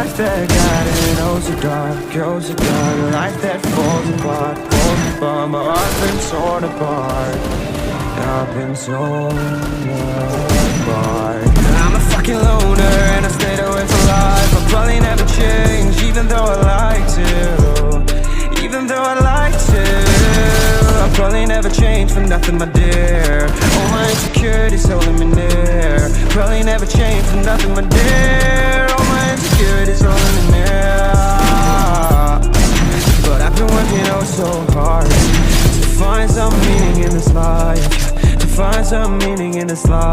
life that got it, oh so dark, oh so dark. A life that falls apart, my heart's been torn apart. I've been torn apart. I'm a fucking loner and I stayed away for life. I'll probably never change, even though I like to. Even though I like to, I'll probably never change for nothing, my dear. All my insecurities holding me near. Probably never change for nothing, my dear. All my insecurities holding me near. But I've been working oh so hard to find some meaning in this life. To find some meaning in this life.